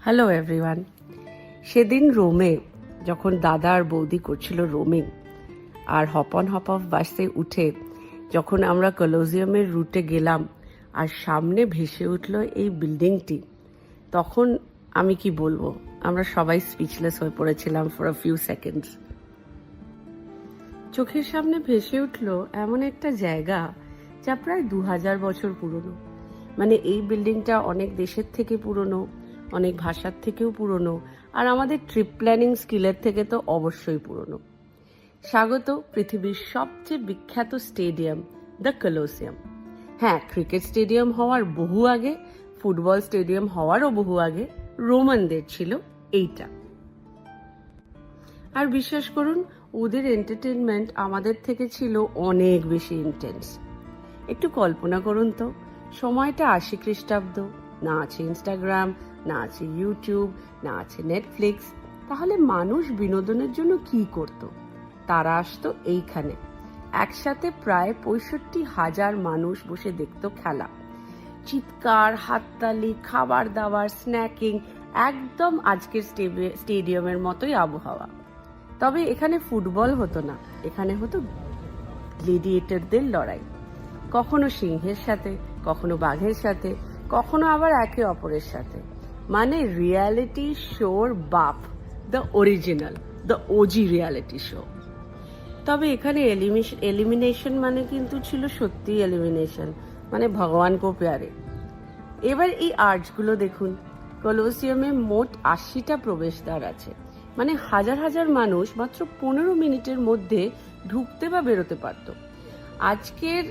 Hello everyone. সেদিন রোমে যখন দাদা আর বৌদি করছিল রোমিং, আর হপ অন হপ অফ বাসে উঠে যখন আমরা কলোজিয়ামের রুটে গেলাম আর সামনে ভেসে উঠল এই বিল্ডিংটি, তখন আমি কি বলবো, আমরা সবাই স্পিচলেস হয়ে পড়েছিলাম ফর আ ফিউ সেকেন্ডস। চোখের সামনে ভেসে উঠল এমন একটা জায়গা যা প্রায় 2000 বছর পুরনো। মানে এই বিল্ডিংটা অনেক দেশের থেকে পুরনো, অনেক ভাষার থেকেও পুরনো, আর আমাদের ট্রিপ প্ল্যানিং স্কিলের থেকে তো অবশ্যই পুরনো। স্বাগত পৃথিবীর সবচেয়ে বিখ্যাত স্টেডিয়াম দ্য কলোসিয়াম। হ্যাঁ, ক্রিকেট স্টেডিয়াম হওয়ার বহু আগে, ফুটবল স্টেডিয়াম হওয়ারও বহু আগে রোমানদের ছিল এইটা। আর বিশ্বাস করুন, ওদের এন্টারটেনমেন্ট আমাদের থেকে ছিল অনেক বেশি ইন্টেন্স। একটু কল্পনা করুন তো, সময়টা 80 খ্রিস্টাব্দ, না আছে ইনস্টাগ্রাম, না আছে ইউটিউব, না আছে নেটফ্লিক্স। তাহলে মানুষ বিনোদনের জন্য কি করত? তারা আসতো এইখানে, একসাথে প্রায় 65,000 মানুষ বসে দেখতো খেলা। চিৎকার, হাততালি, খাবার দাবার, স্ন্যাকিং, একদম আজকের স্টেডিয়ামের মতোই আবহাওয়া। তবে এখানে ফুটবল হতো না, এখানে হতো গ্লেডিয়েটরদের লড়াই। কখনো সিংহের সাথে, কখনো বাঘের সাথে, কখনো আবার একে অপরের সাথে। মানে রিয়ালিটি শোর বাপ, the original, the OG reality show. তবে এখানে এলিমিনেশন মানে কিন্তু ছিল সত্যি এলিমিনেশন, মানে ভগবান কো প্যারে। এবার এই আর্চগুলো দেখুন। কলোসিয়ামে মোট 80টা প্রবেশদ্বার আছে, মানে হাজার হাজার মানুষ মাত্র 15 মিনিটের মধ্যে ঢুকতে বা বেরোতে পারত। আজকের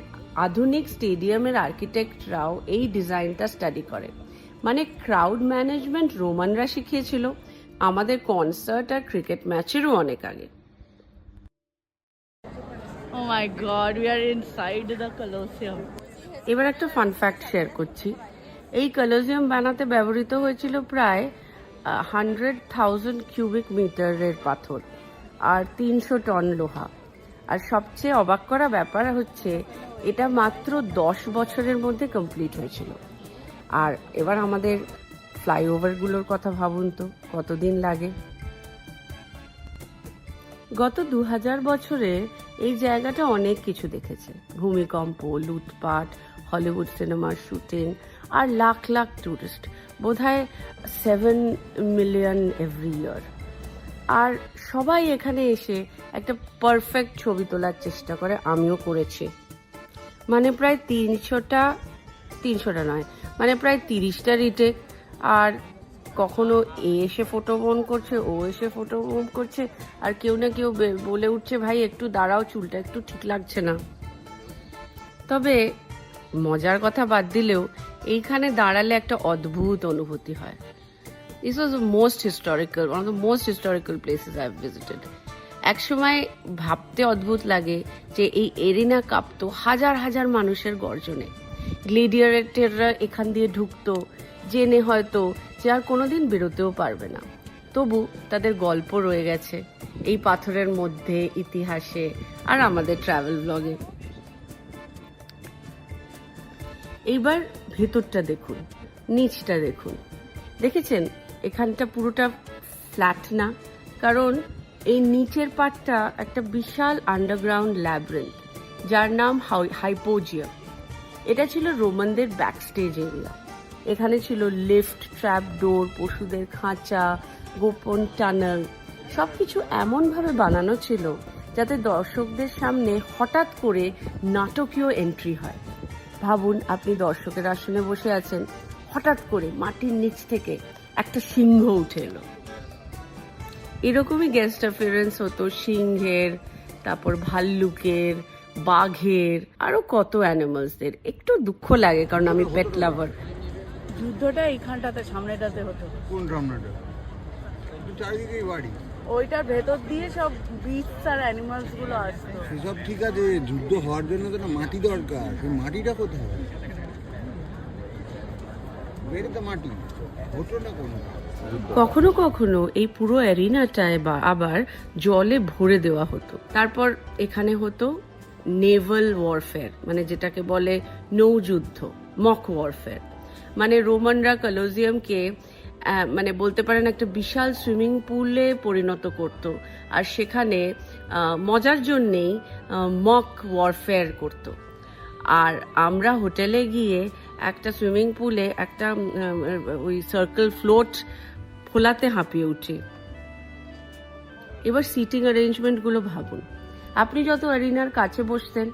আধুনিক স্টেডিয়ামের আর্কিটেক্টরাও এই ডিজাইনটা স্টাডি করে। মানে ক্রাউড ম্যানেজমেন্ট রোমানরা শিখিয়েছিল আমাদের কনসার্ট আর ক্রিকেট ম্যাচেরও অনেক আগে। Oh my God, we are inside the Colosseum. এবার একটা ফান ফ্যাক্ট শেয়ার করছি। এই কলোজিয়াম বানাতে ব্যবহৃত হয়েছিল প্রায় 100,000 কিউবিক মিটারের পাথর আর 300 টন লোহা। আর সবচেয়ে অবাক করা ব্যাপার হচ্ছে, এটা মাত্র 10 বছরের মধ্যে কমপ্লিট হয়েছিল। আর এবার আমাদের ফ্লাইওভারগুলোর কথা ভাবুন তো, কতদিন লাগে। গত 2000 বছরে এই জায়গাটা অনেক কিছু দেখেছে। ভূমিকম্প, লুটপাট, হলিউড সিনেমার শুটিং, আর লাখ লাখ টুরিস্ট, বোধহয় 7 মিলিয়ন এভরি ইয়ার। আর সবাই এখানে এসে একটা পারফেক্ট ছবি তোলার চেষ্টা করে, আমিও করেছি। মানে প্রায় 300টা নয়, মানে প্রায় 30টা রিটেক। আর কখনো এ এসে ফটো মন করছে, ও এসে ফটো মন করছে, আর কেউ না কেউ বলে উঠছে, ভাই একটু দাঁড়াও, চুলটা একটু ঠিক লাগছে না। তবে মজার কথা বাদ দিলেও এইখানে দাঁড়ালে একটা অদ্ভুত অনুভূতি হয়। This was one of the most historical places I have visited. একসময় ভাবতে অদ্ভুত লাগে যে এই এরিনা কাঁপতো হাজার হাজার মানুষের গর্জনে। গ্লেডিয়েটররা এখান দিয়ে ঢুকতো, জেনে হয়তো যে আর কোনোদিন বেরোতেও পারবে না। তবু তাদের গল্প রয়ে গেছে এই পাথরের মধ্যে, ইতিহাসে, আর আমাদের ট্রাভেল ব্লগে। এইবার ভেতরটা দেখুন, নিচটা দেখুন। দেখেছেন এখানটা পুরোটা ফ্ল্যাট না, কারণ এই নিচের পার্টটা একটা বিশাল আন্ডারগ্রাউন্ড ল্যাবরেন্থ, যার নাম হাইপোজিয়াম। এটা ছিল রোমানদের ব্যাক স্টেজ এরিয়া। এখানে ছিল লিফট, ট্র্যাপ ডোর, পশুদের খাঁচা, গোপন টানেল। সবকিছু এমনভাবে বানানো ছিল যাতে দর্শকদের সামনে হঠাৎ করে নাটকীয় এন্ট্রি হয়। ভাবুন, আপনি দর্শকের আসনে বসে আছেন, হঠাৎ করে মাটির নিচ থেকে একটা সিংহ উঠে এলো। এরকমই গেস্ট অ্যাপিয়ারেন্স হতো সিংহের, তারপর ভাল্লুকের, বাঘের, আরো কত অ্যানিমালসদের। একটু দুঃখ লাগে কারণ আমি পেট লাভার। যুদ্ধটা এইখানটাতে, সামনেটাতে হতো। কোন রামনাটা? চারিদিকেই বাড়ি। ওইটার ভেতর দিয়ে সব বিস্ট আর অ্যানিমালস গুলো আসতো। সেসব ঠিক আছে, যুদ্ধ হওয়ার জন্য তো মাটি দরকার। সেই মাটিটা কোথায়? বেড়ে মাটি হতো না কোনো। কখনো কখনো এই পুরো এরিনাটায় আবার জলে ভরে দেওয়া হতো। তারপর এখানে হতো নেভাল ওয়ারফেয়ার, মানে যেটাকে বলে নৌযুদ্ধ, মক ওয়ারফেয়ার। মানে রোমানরা কলোজিয়ামকে মানে বলতে পারেন একটা বিশাল সুইমিং পুলে পরিণত করত আর সেখানে মজার জন্যেই মক ওয়ারফেয়ার করত। আর আমরা হোটেলে গিয়ে একটা সুইমিং পুলে একটা ওই সার্কেল ফ্লোট ফোলাতে হাঁপিয়ে উঠি। এবার সিটিং অ্যারেঞ্জমেন্টগুলো ভাবুন। আপনি যত অ্যারিনার কাছে বসতেন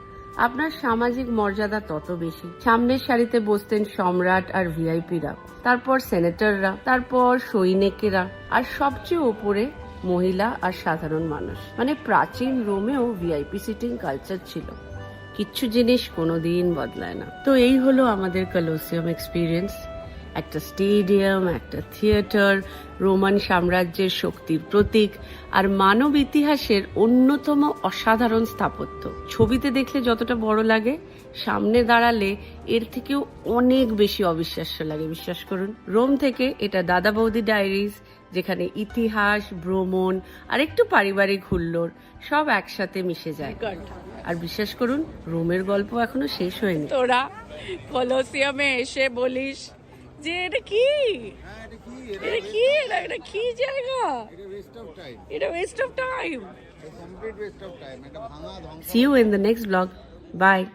আপনার সামাজিক মর্যাদা তত বেশি। সামনের সারিতে বসতেন সম্রাট আর ভিআইপিরা, তারপর সেনেটররা, তারপর সৈনিকেরা, আর সবচেয়ে ওপরে মহিলা আর সাধারণ মানুষ। মানে প্রাচীন রোমেও ভিআইপি সিটিং কালচার ছিল। কিচ্ছু জিনিস কোনোদিন বদলায় না। তো এই হলো আমাদের কলোসিয়াম এক্সপিরিয়েন্স। একটা স্টেডিয়াম, একটা থিয়েটার, রোমান সাম্রাজ্যের শক্তির প্রতীক, আর মানব ইতিহাসের অন্যতম অসাধারণ স্থাপত্য। ছবিতে দেখলে যতটা বড় লাগে, সামনে দাঁড়ালে এর থেকেও অনেক বেশি অবিশ্বাস্য লাগে, বিশ্বাস করুন। রোম থেকে এটা দাদা বৌদি ডায়েরিজ, যেখানে ইতিহাস, ভ্রমণ আর একটু পারিবারিক হুল্লোড় সব একসাথে মিশে যায়। আর বিশ্বাস করুন, রোমের গল্প এখনো শেষ হয়নি। তোরা কলোসিয়ামে এসে বলিস যে এটা কি, এটা কি, এটা কি জায়গা, এটা West of time. See you in the next vlog. Bye.